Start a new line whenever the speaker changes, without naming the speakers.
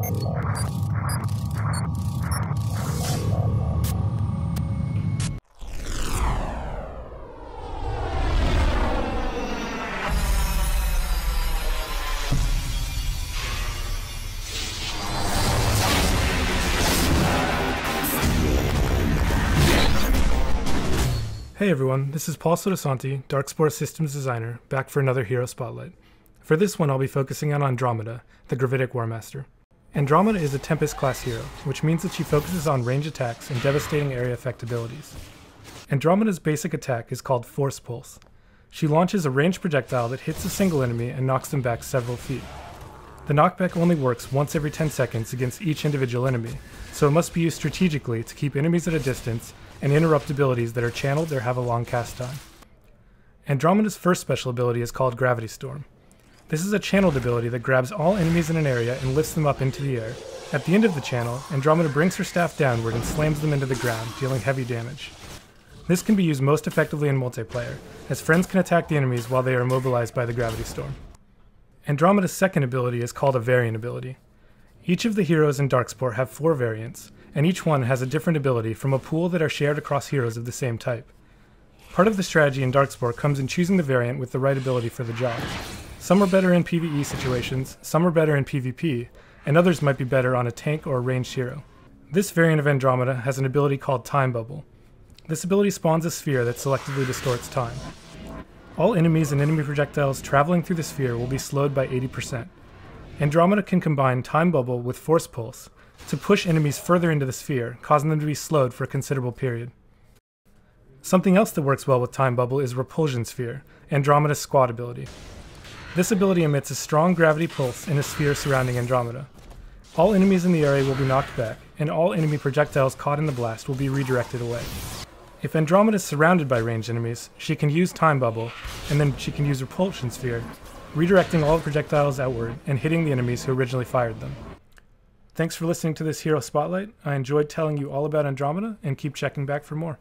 Hey everyone, this is Paul Sottosanti, Darkspore Systems Designer, back for another Hero Spotlight. For this one I'll be focusing on Andromeda, the Gravitic War Master. Andromeda is a Tempest Class hero, which means that she focuses on range attacks and devastating area effect abilities. Andromeda's basic attack is called Force Pulse. She launches a ranged projectile that hits a single enemy and knocks them back several feet. The knockback only works once every 10 seconds against each individual enemy, so it must be used strategically to keep enemies at a distance and interrupt abilities that are channeled or have a long cast time. Andromeda's first special ability is called Gravity Storm. This is a channeled ability that grabs all enemies in an area and lifts them up into the air. At the end of the channel, Andromeda brings her staff downward and slams them into the ground, dealing heavy damage. This can be used most effectively in multiplayer, as friends can attack the enemies while they are immobilized by the Gravity Storm. Andromeda's second ability is called a Variant ability. Each of the heroes in Darkspore have 4 variants, and each one has a different ability from a pool that are shared across heroes of the same type. Part of the strategy in Darkspore comes in choosing the variant with the right ability for the job. Some are better in PvE situations, some are better in PvP, and others might be better on a tank or a ranged hero. This variant of Andromeda has an ability called Time Bubble. This ability spawns a sphere that selectively distorts time. All enemies and enemy projectiles traveling through the sphere will be slowed by 80%. Andromeda can combine Time Bubble with Force Pulse to push enemies further into the sphere, causing them to be slowed for a considerable period. Something else that works well with Time Bubble is Repulsion Sphere, Andromeda's squad ability. This ability emits a strong gravity pulse in a sphere surrounding Andromeda. All enemies in the area will be knocked back, and all enemy projectiles caught in the blast will be redirected away. If Andromeda is surrounded by ranged enemies, she can use Time Bubble, and then she can use Repulsion Sphere, redirecting all the projectiles outward and hitting the enemies who originally fired them. Thanks for listening to this Hero Spotlight. I enjoyed telling you all about Andromeda, and keep checking back for more.